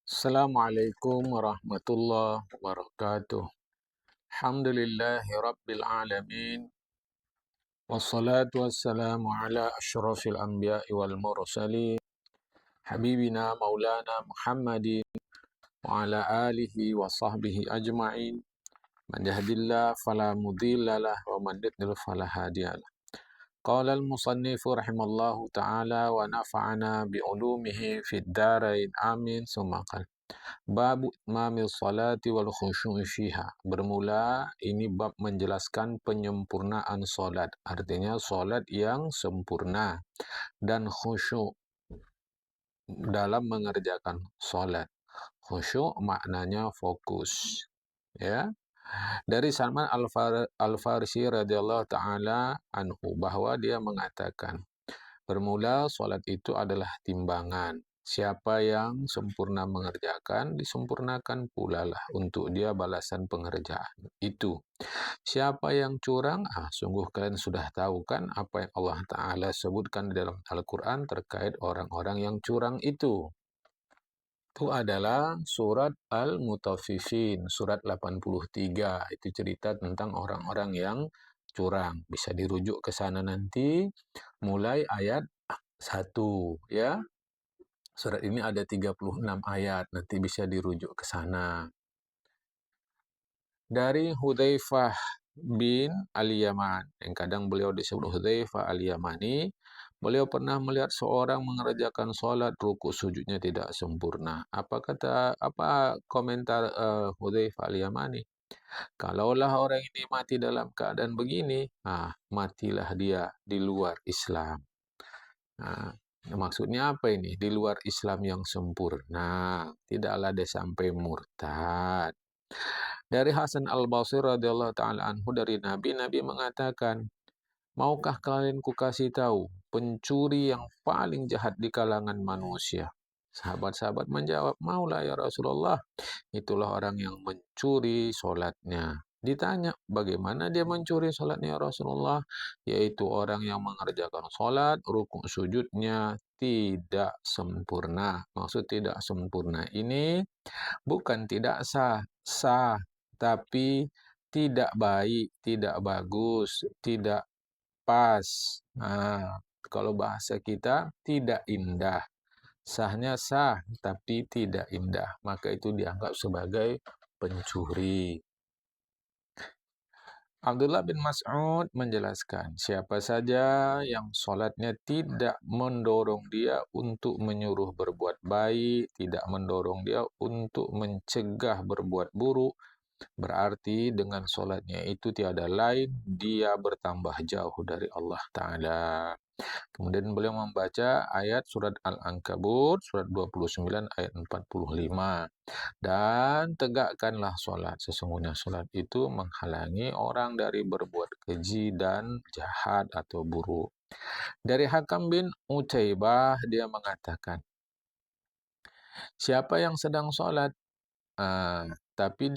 Assalamualaikum warahmatullahi wabarakatuh. Alhamdulillahi rabbil alamin. Wassalatu wassalamu ala asyrafil anbiya'i wal mursalin. Habibina maulana Muhammadin wa ala alihi wa sahbihi ajma'in. Man yahdillah fala mudhillalah wa man yudlil fala hadiyalah. Qala al-musannifu rahimallahu ta'ala wa nafa'ana bi'ulumihi fid darain amin summa qala Babu itmamil salati wal khusyu'i fiha. Bermula ini bab menjelaskan penyempurnaan solat. Artinya solat yang sempurna dan khusyuk dalam mengerjakan solat. Khusyuk maknanya fokus. Ya. Dari Salman Al-Farisi radhiyallahu taala anhu bahwa dia mengatakan, bermula solat itu adalah timbangan. Siapa yang sempurna mengerjakan, disempurnakan pula lah untuk dia balasan pengerjaan itu. Siapa yang curang, sungguh kalian sudah tahu kan apa yang Allah Ta'ala sebutkan di dalam Al-Quran terkait orang-orang yang curang itu. Itu adalah surat Al-Mutaffifin, surat 83. Itu cerita tentang orang-orang yang curang. Bisa dirujuk ke sana nanti, mulai ayat 1, ya. Surat ini ada 36 ayat, nanti bisa dirujuk ke sana. Dari Hudzaifah bin Al-Yaman, yang kadang beliau disebut Hudzaifah Al-Yamani, beliau pernah melihat seorang mengerjakan sholat rukuk sujudnya tidak sempurna. Apa komentar Hudzaifah Al-Yamani? Kalaulah orang ini mati dalam keadaan begini, matilah dia di luar Islam. Maksudnya apa ini? Di luar Islam yang sempurna. Tidaklah dia sampai murtad. Dari Hasan Al-Basri radhiyallahu taala anhu dari Nabi mengatakan, maukah kalian kukasih tahu pencuri yang paling jahat di kalangan manusia? Sahabat-sahabat menjawab, maulah ya Rasulullah. Itulah orang yang mencuri solatnya. Ditanya, bagaimana dia mencuri solatnya ya Rasulullah? Yaitu orang yang mengerjakan solat, rukuk sujudnya tidak sempurna. Maksud tidak sempurna ini bukan tidak sah, sah, tapi tidak baik, tidak bagus, tidak pas. Kalau bahasa kita, tidak indah. Sahnya sah, tapi tidak indah. Maka itu dianggap sebagai pencuri. Abdullah bin Mas'ud menjelaskan, siapa saja yang solatnya tidak mendorong dia untuk menyuruh berbuat baik, tidak mendorong dia untuk mencegah berbuat buruk, berarti dengan solatnya itu tiada lain, dia bertambah jauh dari Allah Ta'ala. Kemudian beliau membaca ayat surat Al-Ankabut, surat 29 ayat 45. Dan tegakkanlah solat. Sesungguhnya solat itu menghalangi orang dari berbuat keji dan jahat atau buruk. Dari Hakam bin Utaibah, dia mengatakan, siapa yang sedang solat, tapi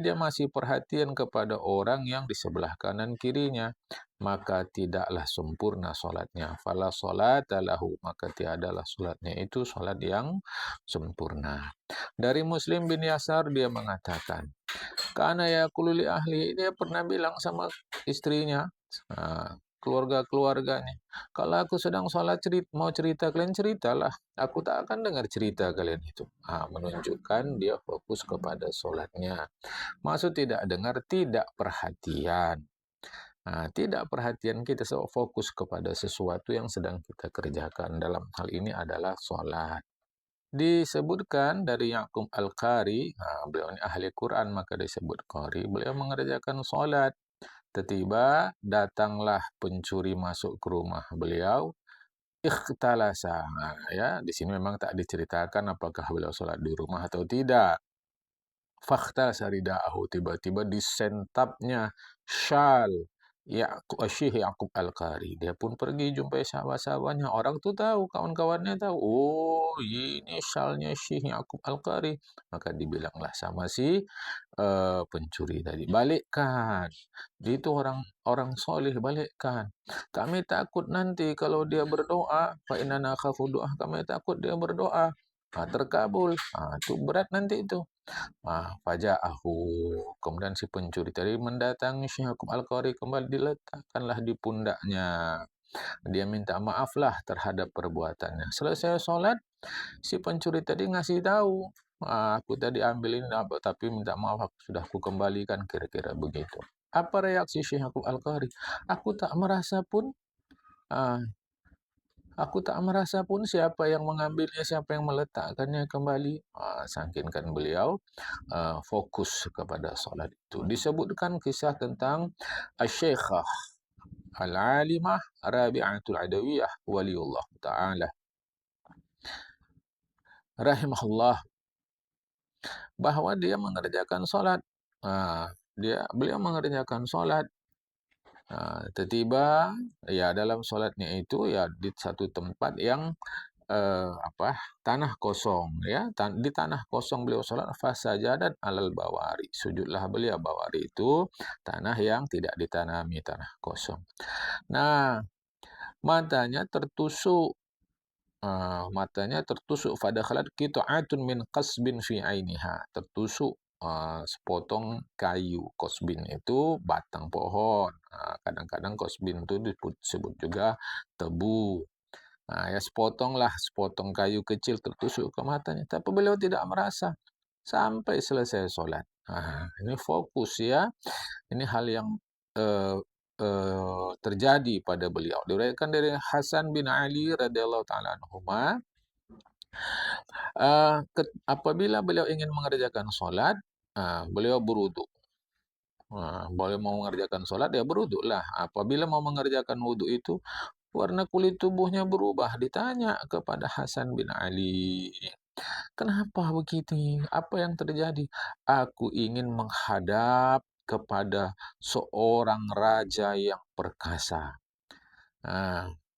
dia masih perhatian kepada orang yang di sebelah kanan kirinya, maka tidaklah sempurna solatnya. Fala solata lahu, maka tiadalah solatnya itu solat yang sempurna. Dari Muslim bin Yasar, dia mengatakan, karena ya kululi ahli, dia pernah bilang sama istrinya, keluarga-keluarganya, kalau aku sedang sholat mau cerita kalian ceritalah, aku tak akan dengar cerita kalian itu. Menunjukkan dia fokus kepada sholatnya. Maksud tidak dengar, tidak perhatian. Tidak perhatian, kita fokus kepada sesuatu yang sedang kita kerjakan. Dalam hal ini adalah sholat. Disebutkan dari Ya'qub Al-Qari, beliau ini ahli Quran, maka disebut Qari. Beliau mengerjakan sholat. Tiba-tiba datanglah pencuri masuk ke rumah beliau. Ikhtalasa. Ya, di sini memang tak diceritakan apakah beliau sholat di rumah atau tidak. Fakhtalasa rida'ahu, tiba-tiba disentapnya syal Syekh Ya'qub Al-Qari. Dia pun pergi jumpai sahabat-sahabatnya. Orang tu tahu, kawan-kawannya tahu. Oh, ini syalnya Syekh Ya'qub Al-Qari. Maka dibilanglah sama si pencuri tadi, balikkan. Dia itu orang soleh, balikkan. Kami takut nanti kalau dia berdoa, fa inna nakhafu doa, kami takut dia berdoa. terkabul. Itu berat nanti itu. Faja'ahu. Kemudian si pencuri tadi mendatangi Syekh Yaqub Al-Qari, kembali diletakkanlah di pundaknya. Dia minta maaflah terhadap perbuatannya. Selesai sholat, si pencuri tadi ngasih tahu, aku tadi ambilin tapi minta maaf, sudah aku kembalikan, kira-kira begitu. Apa reaksi Syekh Yaqub Al-Qari? Aku tak merasa pun ah, Aku tak merasa pun siapa yang mengambilnya, siapa yang meletakkannya kembali. Saking beliau fokus kepada solat itu. Disebutkan kisah tentang Asy-Syekhah Al-Alimah Rabi'atul Adawiyah Waliullah Ta'ala rahimahullah, bahwa dia mengerjakan solat. Beliau mengerjakan solat. Tiba-tiba ya dalam solatnya itu ya di satu tempat yang tanah kosong, ya, di tanah kosong beliau sholat, fasajadat alal bawari, sujudlah beliau. Bawari itu tanah yang tidak ditanami, tanah kosong. Nah, matanya tertusuk, fadakhalat qita'atun min qasbin fi ainiha, tertusuk sepotong kayu. Qasbin itu batang pohon. Kadang-kadang qasbin itu disebut juga tebu. Ya sepotong kayu kecil tertusuk ke matanya. Tapi beliau tidak merasa sampai selesai sholat. Ini fokus ya. Ini hal yang terjadi pada beliau. Diriwayatkan dari Hasan bin Ali radhiyallahu taala anhuma, apabila beliau ingin mengerjakan sholat, beliau berwudu. Boleh mau mengerjakan sholat, ya berwudu lah. Apabila mau mengerjakan wudu itu, warna kulit tubuhnya berubah. Ditanya kepada Hasan bin Ali, kenapa begitu? Apa yang terjadi? Aku ingin menghadap kepada seorang raja yang perkasa.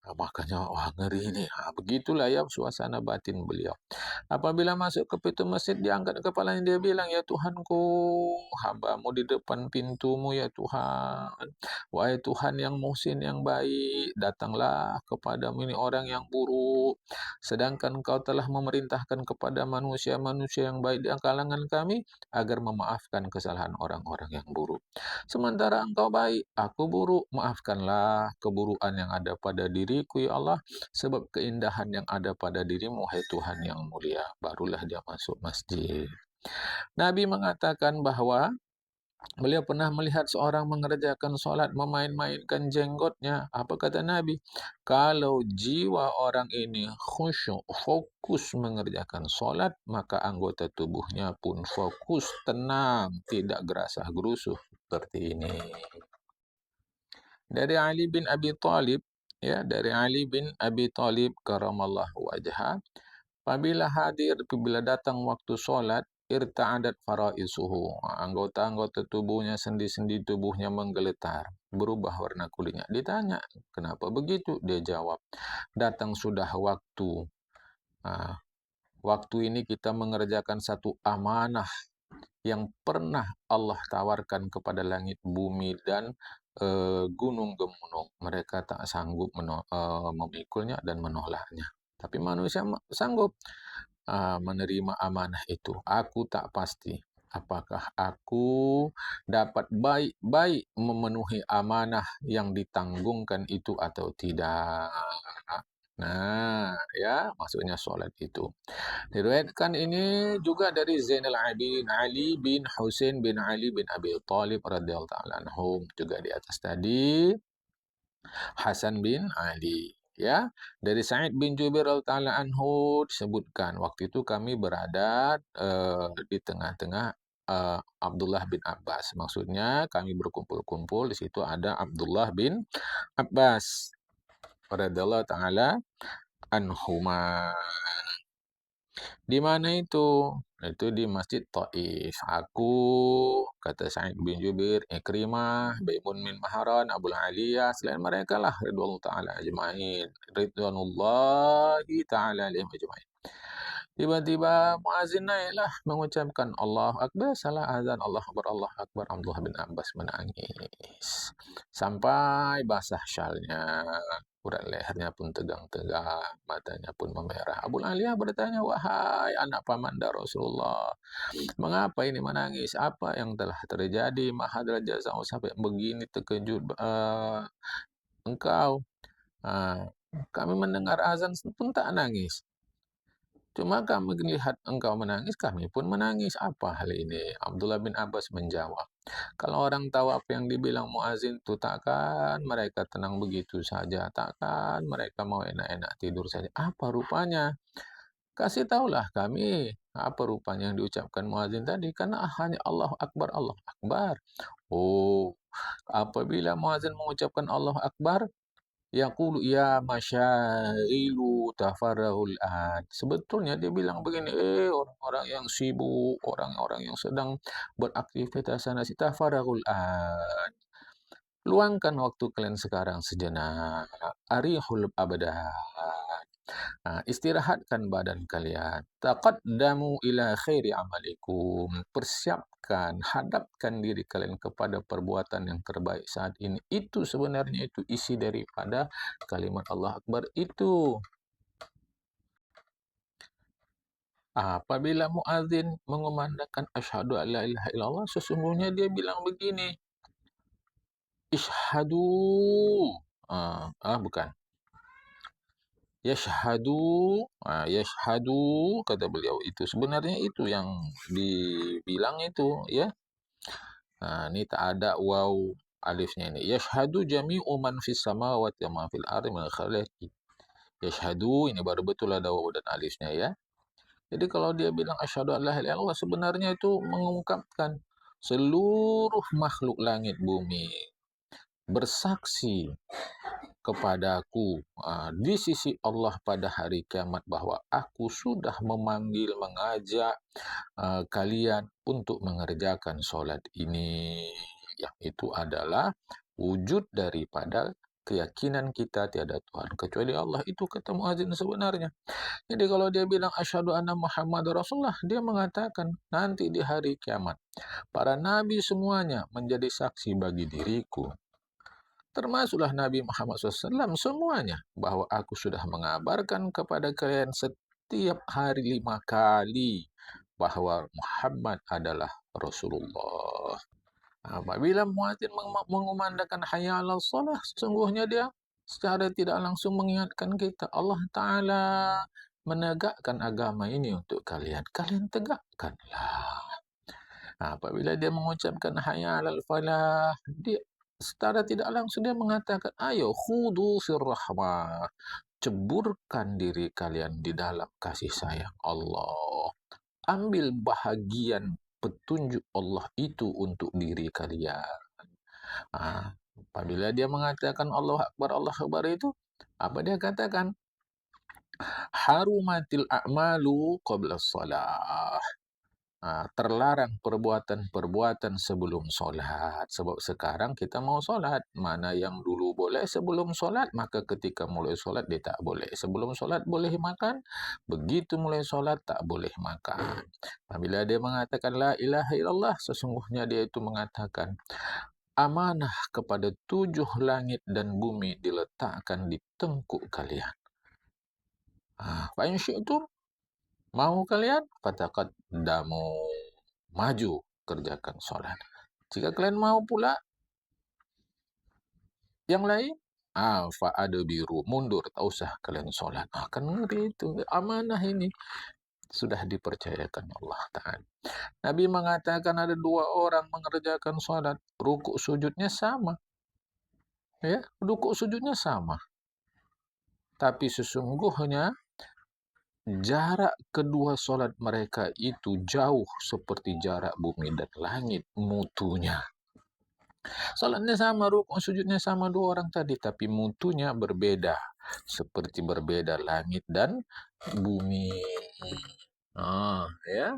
Makanya ngeri ini. Begitulah ya suasana batin beliau. Apabila masuk ke pintu masjid, diangkat kepalanya, dia bilang, ya Tuhanku, hambamu di depan pintumu ya Tuhan. Wahai Tuhan yang muhsin, yang baik, datanglah kepadamu ini orang yang buruk. Sedangkan Engkau telah memerintahkan kepada manusia-manusia yang baik di kalangan kami agar memaafkan kesalahan orang-orang yang buruk. Sementara Engkau baik, aku buruk. Maafkanlah keburukan yang ada pada diriku ya Allah, sebab keindahan yang ada pada dirimu, hai Tuhan yang mulia. Barulah dia masuk masjid. Nabi mengatakan bahwa beliau pernah melihat seorang mengerjakan sholat memain-mainkan jenggotnya. Apa kata Nabi? Kalau jiwa orang ini khusyuk, fokus mengerjakan sholat, maka anggota tubuhnya pun fokus, tenang, tidak gerasah gerusuh seperti ini. Dari Ali bin Abi Thalib, ya, dari Ali bin Abi Thalib karamallahu wajhah, apabila datang waktu sholat, irta'adat faraisuhu, anggota-anggota tubuhnya, sendi-sendi tubuhnya menggeletar, berubah warna kulitnya. Ditanya, kenapa begitu? Dia jawab, datang sudah waktu. Waktu ini kita mengerjakan satu amanah yang pernah Allah tawarkan kepada langit, bumi, dan gunung-gunung. Mereka tak sanggup memikulnya dan menolaknya. Tapi manusia sanggup menerima amanah itu. Aku tak pasti apakah aku dapat baik-baik memenuhi amanah yang ditanggungkan itu atau tidak. Nah, ya, maksudnya sholat itu. Diriwayatkan ini juga dari Zainal Abidin Ali bin Husain bin Ali bin Abi Thalib radhiyallahu ta'ala anhum. Juga di atas tadi Hasan bin Ali. Ya, dari Sa'id bin Jubair radhiyallahu ta'ala anhu disebutkan, waktu itu kami berada di tengah-tengah Abdullah bin Abbas. Maksudnya kami berkumpul-kumpul, di situ ada Abdullah bin Abbas radhiyallahu ta'ala anhuma. Di mana itu? Itu di Masjid Taif. Aku, kata Sa'id bin Jubair, Ikrimah, Baimun bin Maharan, Abul Aliyah, selain mereka lah, Ridwanullahi ta'ala ajma'in. Tiba-tiba muazin naiklah mengucapkan Allahu Akbar, salah azan, Allah Akbar. Abdullah bin Abbas menangis. Sampai basah syalnya, urat lehernya pun tegang-tegang, matanya pun memerah. Abu Aliyah bertanya, wahai anak paman Rasulullah, mengapa ini menangis? Apa yang telah terjadi? Mahadra jazau sampai begini terkejut engkau. Ah, kami mendengar azan pun tak nangis. Cuma kami melihat engkau menangis, kami pun menangis. Apa hal ini? Abdullah bin Abbas menjawab, kalau orang tahu apa yang dibilang muazin itu, takkan mereka tenang begitu saja. Takkan mereka mau enak-enak tidur saja. Apa rupanya? Kasih tahulah kami apa rupanya yang diucapkan muazin tadi. Karena hanya Allahu Akbar, Allahu Akbar. Oh, apabila muazin mengucapkan Allahu Akbar, yaqulu ya masyaghilu tafarrahul an. Sebetulnya dia bilang begini, orang-orang yang sibuk, orang-orang yang sedang beraktivitas sana si tafarrahul an. Luangkan waktu kalian sekarang sejenak. Arihul abadan. Istirahatkan badan kalian. Taqaddamu ila khairi amalikum. Persiapkan, hadapkan diri kalian kepada perbuatan yang terbaik saat ini. Itu sebenarnya itu isi daripada kalimat Allah Akbar itu. Apabila muadzin mengumandangkan asyhadu an la ilaha illallah, sesungguhnya dia bilang begini, isyhadu. Bukan. Yashhadu, kata beliau itu. Sebenarnya itu yang dibilang itu, ya. Ini tak ada waw alifnya ini. Yashhadu jami'u man fis samawati wa man fil ardi min khalaqi. Yashhadu, ini baru betul ada waw dan alifnya, ya. Jadi kalau dia bilang asyhadu an la ilaha illallah, sebenarnya itu mengungkapkan seluruh makhluk langit bumi bersaksi kepadaku di sisi Allah pada hari kiamat bahwa aku sudah memanggil, mengajak kalian untuk mengerjakan solat ini. Yang itu adalah wujud daripada keyakinan kita tiada Tuhan kecuali Allah. Itu kata muazin sebenarnya. Jadi kalau dia bilang asyhadu anna Muhammad Rasulullah, dia mengatakan nanti di hari kiamat para nabi semuanya menjadi saksi bagi diriku. Termasuklah Nabi Muhammad SAW semuanya, bahwa aku sudah mengabarkan kepada kalian setiap hari 5 kali bahwa Muhammad adalah Rasulullah. Apabila muadzin mengumandangkan hayya 'alas shalah, sesungguhnya dia secara tidak langsung mengingatkan kita, Allah Ta'ala menegakkan agama ini untuk kalian. Kalian tegakkanlah. Apabila dia mengucapkan hayya 'alal falah, dia secara tidak langsung dia mengatakan, ayo khudu fir rahmah. Ceburkan diri kalian di dalam kasih sayang Allah. Ambil bahagian petunjuk Allah itu untuk diri kalian. Apabila dia mengatakan Allah Akbar itu, apa dia katakan? Harumatil a'malu qabla shalah. Terlarang perbuatan-perbuatan sebelum solat. Sebab sekarang kita mau solat. Mana yang dulu boleh sebelum solat, maka ketika mulai solat dia tak boleh. Sebelum solat boleh makan, begitu mulai solat tak boleh makan. Apabila dia mengatakan la ilaha illallah, sesungguhnya dia itu mengatakan amanah kepada 7 langit dan bumi diletakkan di tengkuk kalian. Fa in syi'tum, mau kalian fataqaddamu, maju kerjakan solat. Jika kalian mau pula yang lain, fa'adbiru, mundur, tak usah kalian solat. Kan ngeri itu, amanah ini sudah dipercayakan Allah Ta'ala. Nabi mengatakan ada 2 orang mengerjakan solat, rukuk sujudnya sama. Ya, rukuk sujudnya sama. Tapi sesungguhnya jarak kedua solat mereka itu jauh seperti jarak bumi dan langit mutunya. Solatnya sama, rukuk sujudnya sama 2 orang tadi, tapi mutunya berbeda. Seperti berbeda langit dan bumi. Ya.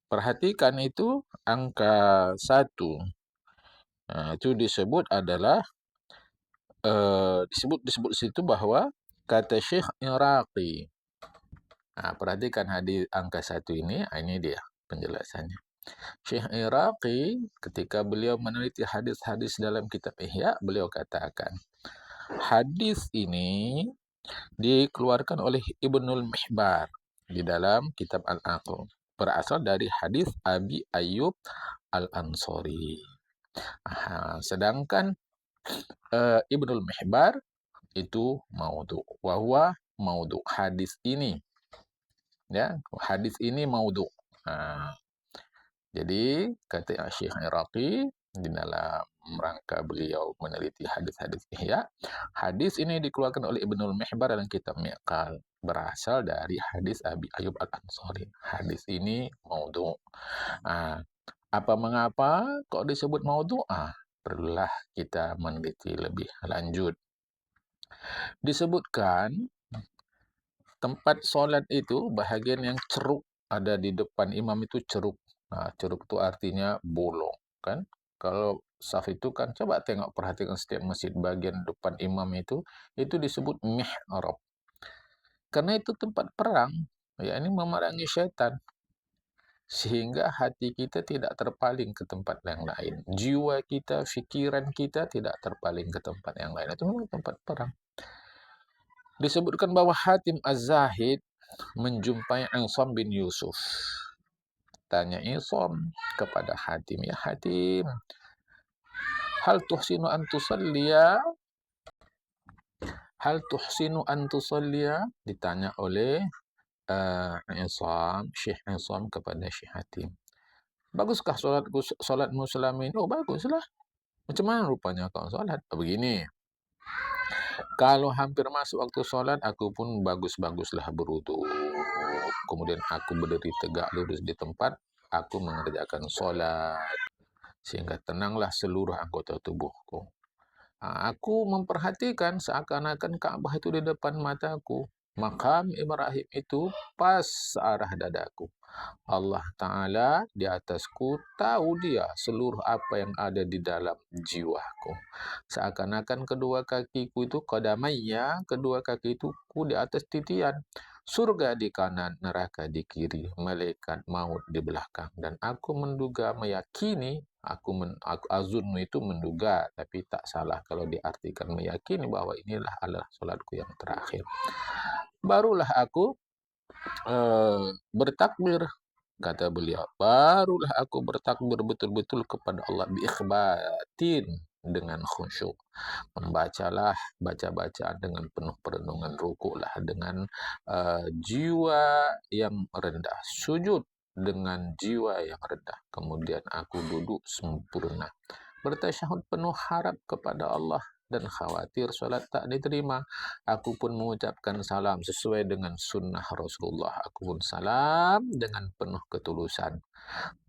Perhatikan itu angka 1. Itu disebut adalah disebut situ bahwa Kata Syekh Iraqi. Nah, perhatikan hadis angka 1 ini dia penjelasannya. Syekh Iraqi ketika beliau meneliti hadis-hadis dalam kitab Ihya, beliau katakan, hadis ini dikeluarkan oleh Ibnul Mihbar di dalam kitab Al-Aql. Berasal dari hadis Abi Ayyub Al-Ansari. Sedangkan Ibnul Mihbar itu maudhu. Wahwa maudhu. Hadis ini maudhu. Jadi kata Syekh Iraqi di dalam rangka beliau meneliti hadis-hadis Ihya, hadis ini dikeluarkan oleh Ibnul Mihbar dalam kitab Miqal, berasal dari hadis Abi Ayyub Al-Ansari. Hadis ini maudhu. Apa mengapa kok disebut maudhu? Perlulah kita meneliti lebih lanjut. Disebutkan tempat solat itu bahagian yang ceruk ada di depan imam itu ceruk. Ceruk itu artinya bolong, kan? Kalau saf itu kan coba tengok perhatikan setiap masjid bagian depan imam itu disebut mihrab. Karena itu tempat perang, yakni memerangi syaitan. Sehingga hati kita tidak terpaling ke tempat yang lain. Jiwa kita, fikiran kita tidak terpaling ke tempat yang lain. Itu memang tempat perang. Disebutkan bahwa Hatim Az-Zahid menjumpai Isam bin Yusuf. Tanya Isam kepada Hatim, ya Hatim, hal tuhsinu an tusalliya? Hal tuhsinu an tusalliya? Ditanya oleh Syekh Isam kepada Syekh Hatim. Baguskah solatmu selama ini? Oh, baguslah. Macam mana rupanya kau solat? Begini. Kalau hampir masuk waktu solat, aku pun bagus-baguslah berwudu. Kemudian aku berdiri tegak lurus di tempat, aku mengerjakan solat. Sehingga tenanglah seluruh anggota tubuhku. Aku memperhatikan seakan-akan Ka'bah itu di depan mataku. Makam Ibrahim itu pas searah dadaku. Allah Ta'ala di atasku, tahu dia seluruh apa yang ada di dalam jiwaku. Seakan-akan kedua kakiku itu qadamayya, kedua kaki itu di atas titian. Surga di kanan, neraka di kiri, malaikat maut di belakang. Dan aku menduga, meyakini, aku azunnu itu menduga, tapi tak salah kalau diartikan meyakini bahwa inilah adalah solatku yang terakhir. Barulah aku bertakbir, kata beliau. Barulah aku bertakbir betul-betul kepada Allah biikhbatin, dengan khusyuk. Membacalah baca-bacaan dengan penuh perenungan, rukuklah dengan jiwa yang rendah, sujud dengan jiwa yang rendah. Kemudian aku duduk sempurna, bertasyahud penuh harap kepada Allah dan khawatir solat tak diterima. Aku pun mengucapkan salam sesuai dengan sunnah Rasulullah. Aku pun salam dengan penuh ketulusan.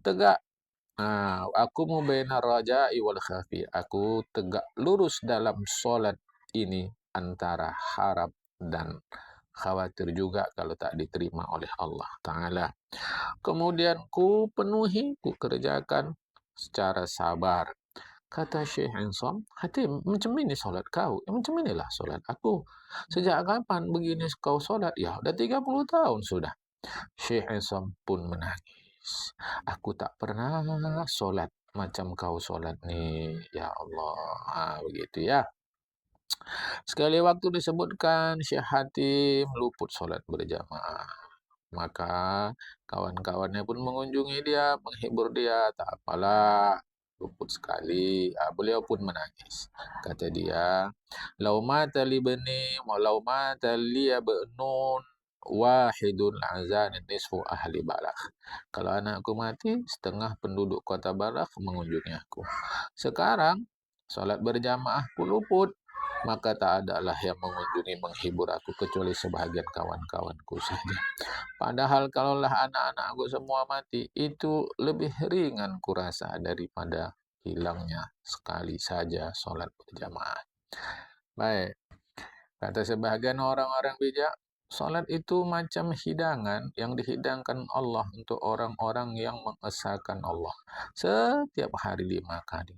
Tegak. Aku mubaina raja'i wal khafi. Aku tegak lurus dalam solat ini antara harap dan khawatir juga kalau tak diterima oleh Allah Ta'ala. Kemudian ku penuhi, ku kerjakan secara sabar. Kata Syekh Isam, Hatim, macam ini solat kau? Macam inilah solat aku. Sejak kapan begini kau solat? Ya, udah 30 tahun sudah. Syekh Isam pun menangis. Aku tak pernah solat macam kau solat ni. Ya Allah. Begitu ya. Sekali waktu disebutkan Syekh Hatim luput solat berjamaah. Maka kawan-kawannya pun mengunjungi dia, menghibur dia. Tak apalah, luput sekali. Beliau pun menangis. Kata dia, "Lau mata li bani wa lau mata li abnun wahidun azan nisfu ahli Balakh." Kalau anakku mati, setengah penduduk kota Balakh mengunjungi aku. Sekarang solat berjamaah pun luput, maka tak adalah yang mengunjungi menghibur aku kecuali sebahagian kawan-kawanku saja. Padahal kalaulah anak-anakku semua mati, itu lebih ringan kurasa daripada hilangnya sekali saja solat berjamaah. Baik, kata sebahagian orang-orang bijak, Salat itu macam hidangan yang dihidangkan Allah untuk orang-orang yang mengesahkan Allah. Setiap hari dimakan.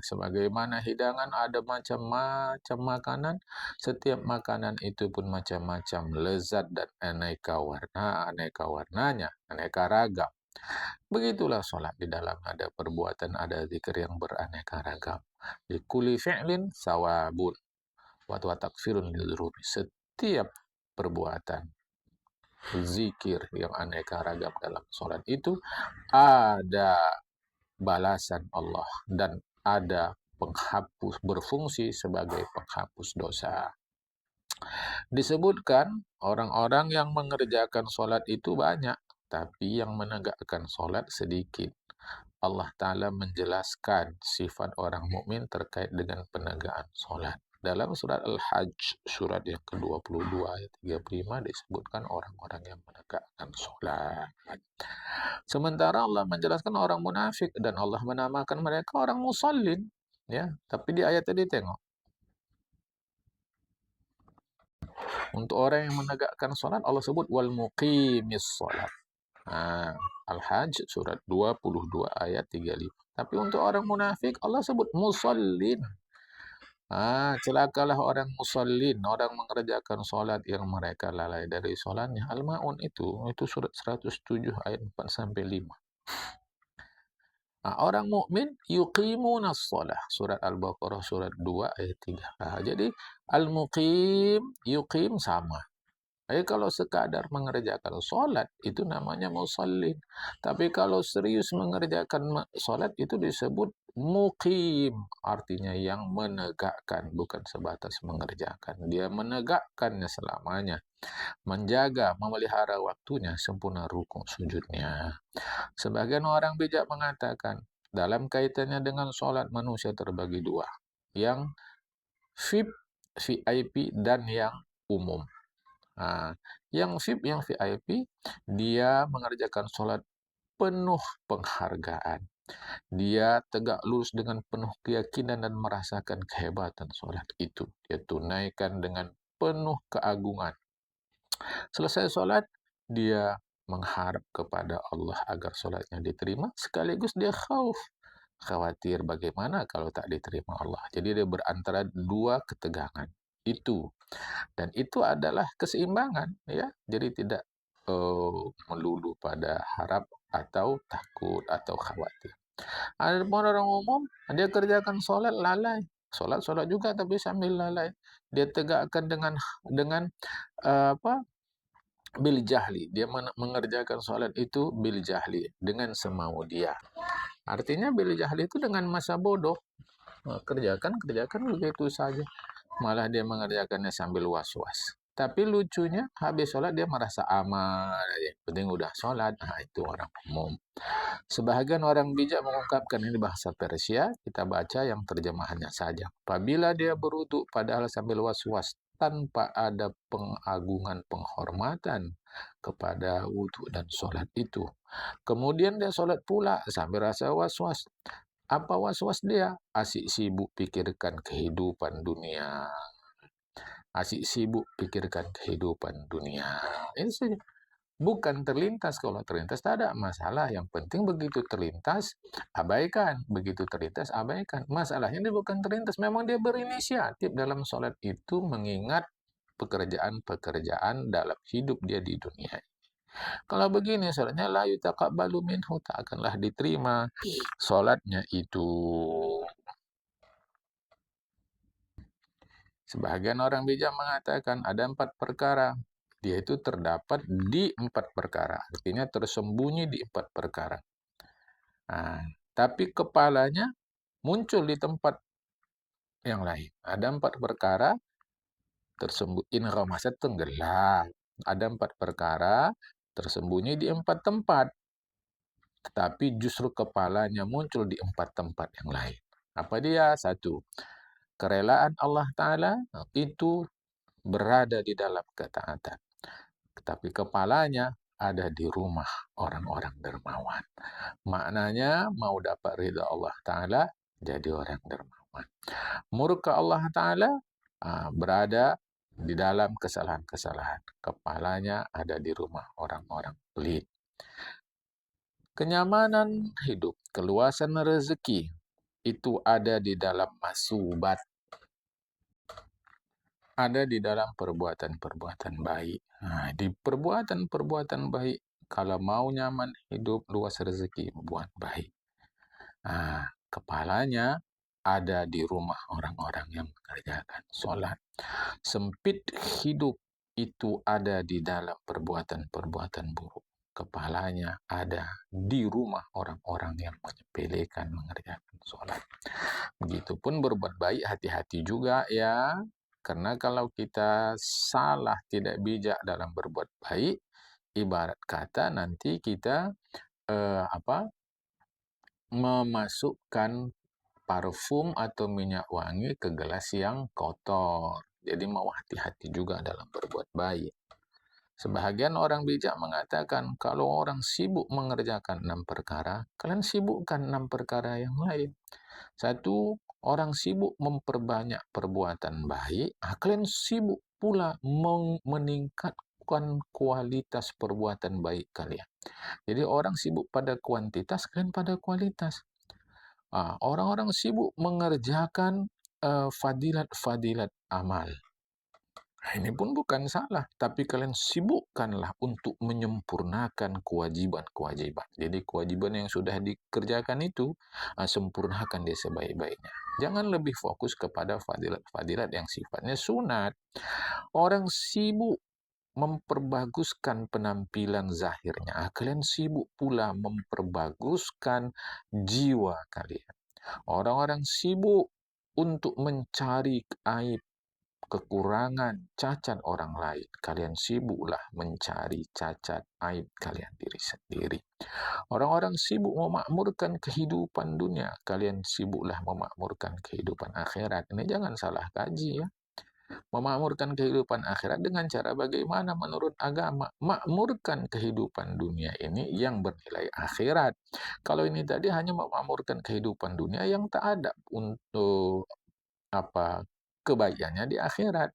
Sebagaimana hidangan ada macam-macam makanan, setiap makanan itu pun macam-macam lezat dan aneka warna, aneka warnanya, aneka ragam. Begitulah sholat di dalam ada perbuatan, ada zikir yang beraneka ragam. Di kulli fi'lin sawabun wa takfirun lidzunubi. Setiap perbuatan zikir yang aneka ragam dalam sholat itu ada balasan Allah dan ada penghapus, berfungsi sebagai penghapus dosa. Disebutkan orang-orang yang mengerjakan sholat itu banyak, tapi yang menegakkan sholat sedikit. Allah Ta'ala menjelaskan sifat orang mukmin terkait dengan penegakan sholat. Dalam surat Al-Hajj, surat yang ke-22 ayat 35 disebutkan orang-orang yang menegakkan sholat. Sementara Allah menjelaskan orang munafik dan Allah menamakan mereka orang musallin. Ya, tapi di ayat tadi tengok. Untuk orang yang menegakkan sholat, Allah sebut wal muqimis sholat. Al-Hajj surat 22 ayat 35. Tapi untuk orang munafik Allah sebut musallin. Celakalah orang musallin, orang mengerjakan sholat yang mereka lalai dari sholatnya. Al-Ma'un itu surat 107 ayat 4 sampai 5. Orang mukmin yuqimunas shalah, surat Al-Baqarah surat 2 ayat 3. Jadi al-muqim, yuqim sama. Kalau sekadar mengerjakan sholat, itu namanya musallin. Tapi kalau serius mengerjakan sholat, itu disebut muqim. Artinya yang menegakkan, bukan sebatas mengerjakan. Dia menegakkannya selamanya. Menjaga, memelihara waktunya, sempurna rukuk sujudnya. Sebagian orang bijak mengatakan, dalam kaitannya dengan sholat manusia terbagi dua. Yang VIP, dan yang umum. Yang VIP, yang VIP, dia mengerjakan sholat penuh penghargaan. Dia tegak lurus dengan penuh keyakinan dan merasakan kehebatan sholat itu. Dia tunaikan dengan penuh keagungan. Selesai sholat, dia mengharap kepada Allah agar sholatnya diterima, sekaligus dia khawatir bagaimana kalau tak diterima Allah. Jadi dia berantara dua ketegangan. Dan itu adalah keseimbangan, ya. Jadi tidak melulu pada harap atau takut atau khawatir. Ada orang umum, dia kerjakan sholat lalai. Sholat juga tapi sambil lalai. Dia tegakkan dengan bil jahli. Dia mengerjakan sholat itu bil jahli, dengan semau dia. Artinya bil jahli itu dengan masa bodoh. Kerjakan begitu saja. Malah dia mengerjakannya sambil was-was. Tapi lucunya, habis sholat dia merasa aman. Penting udah sholat. Itu orang umum. Sebahagian orang bijak mengungkapkan ini bahasa Persia, kita baca yang terjemahannya saja. Apabila dia berwudu padahal sambil was-was, tanpa ada pengagungan, penghormatan kepada wudu dan sholat itu. Kemudian dia sholat pula sambil rasa was-was. Apa was-was dia? Asik sibuk pikirkan kehidupan dunia. Asik sibuk pikirkan kehidupan dunia. Ini saja. Bukan terlintas. Kalau terlintas tak ada masalah. Yang penting begitu terlintas, abaikan. Begitu terlintas, abaikan. Masalahnya dia bukan terlintas. Memang dia berinisiatif dalam sholat itu mengingat pekerjaan-pekerjaan dalam hidup dia di dunia. Kalau begini sholatnya la yutaqabbalu minhu, tak akanlah diterima sholatnya itu. Sebagian orang bijak mengatakan ada 4 perkara. Dia itu terdapat di 4 perkara. Artinya tersembunyi di 4 perkara. Tapi kepalanya muncul di tempat yang lain. Ada 4 perkara tersembunyi, inghamaset tenggelam. Ada 4 perkara tersembunyi di 4 tempat. Tetapi justru kepalanya muncul di 4 tempat yang lain. Apa dia? 1. Kerelaan Allah Ta'ala itu berada di dalam ketaatan. Tetapi kepalanya ada di rumah orang-orang dermawan. Maknanya mau dapat ridha Allah Ta'ala, jadi orang dermawan. Murka Allah Ta'ala berada di dalam kesalahan-kesalahan. Kepalanya ada di rumah orang-orang pelit. Kenyamanan hidup, keluasan rezeki, itu ada di dalam masubat, ada di dalam perbuatan-perbuatan baik. Nah, di perbuatan-perbuatan baik, kalau mau nyaman hidup, luas rezeki, buat baik. Nah, kepalanya ada di rumah orang-orang yang mengerjakan sholat. Sempit hidup itu ada di dalam perbuatan-perbuatan buruk. Kepalanya ada di rumah orang-orang yang menyepelekan mengerjakan sholat. Begitupun berbuat baik, hati-hati juga ya. Karena kalau kita salah, tidak bijak dalam berbuat baik, ibarat kata nanti kita memasukkan parfum atau minyak wangi ke gelas yang kotor. Jadi mau hati-hati juga dalam berbuat baik. Sebahagian orang bijak mengatakan, kalau orang sibuk mengerjakan 6 perkara, kalian sibukkan 6 perkara yang lain. Satu, orang sibuk memperbanyak perbuatan baik, kalian sibuk pula meningkatkan kualitas perbuatan baik kalian. Jadi orang sibuk pada kuantitas, kalian pada kualitas. Orang-orang sibuk mengerjakan fadilat-fadilat amal. Ini pun bukan salah, tapi kalian sibukkanlah untuk menyempurnakan kewajiban-kewajiban. Jadi kewajiban yang sudah dikerjakan itu, sempurnakan dia sebaik-baiknya. Jangan lebih fokus kepada fadilat-fadilat yang sifatnya sunat. Orang sibuk memperbaguskan penampilan zahirnya. Kalian sibuk pula memperbaguskan jiwa kalian. Orang-orang sibuk untuk mencari aib, kekurangan, cacat orang lain. Kalian sibuklah mencari cacat, aib kalian diri sendiri. Orang-orang sibuk memakmurkan kehidupan dunia. Kalian sibuklah memakmurkan kehidupan akhirat. Ini jangan salah kaji ya. Memakmurkan kehidupan akhirat dengan cara bagaimana menurut agama? Makmurkan kehidupan dunia ini yang bernilai akhirat. Kalau ini tadi hanya memakmurkan kehidupan dunia yang tak ada untuk kebaikannya di akhirat.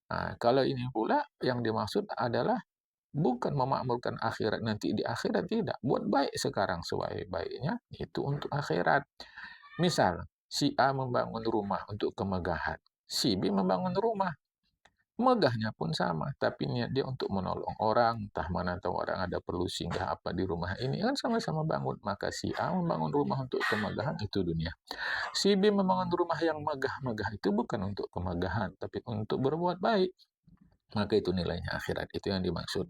Nah, kalau ini pula yang dimaksud adalah bukan memakmurkan akhirat nanti di akhirat, tidak. Buat baik sekarang sebaik-baiknya, itu untuk akhirat. Misal, si A membangun rumah untuk kemegahan, si B membangun rumah. Megahnya pun sama, tapi niat dia untuk menolong orang, entah mana tahu orang ada perlu singgah apa di rumah ini, kan sama-sama bangun. Maka si A membangun rumah untuk kemegahan, itu dunia. Si B membangun rumah yang megah-megah, itu bukan untuk kemegahan, tapi untuk berbuat baik. Maka itu nilainya akhirat, itu yang dimaksud.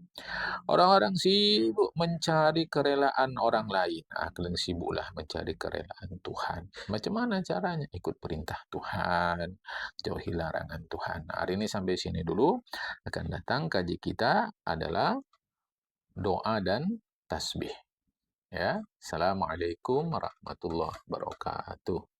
Orang-orang sibuk mencari kerelaan orang lain. Kalian sibuklah mencari kerelaan Tuhan. Macam mana caranya? Ikut perintah Tuhan, jauhi larangan Tuhan. Hari ini sampai sini dulu. Akan datang kaji kita adalah doa dan tasbih. Ya, Assalamualaikum warahmatullahi wabarakatuh.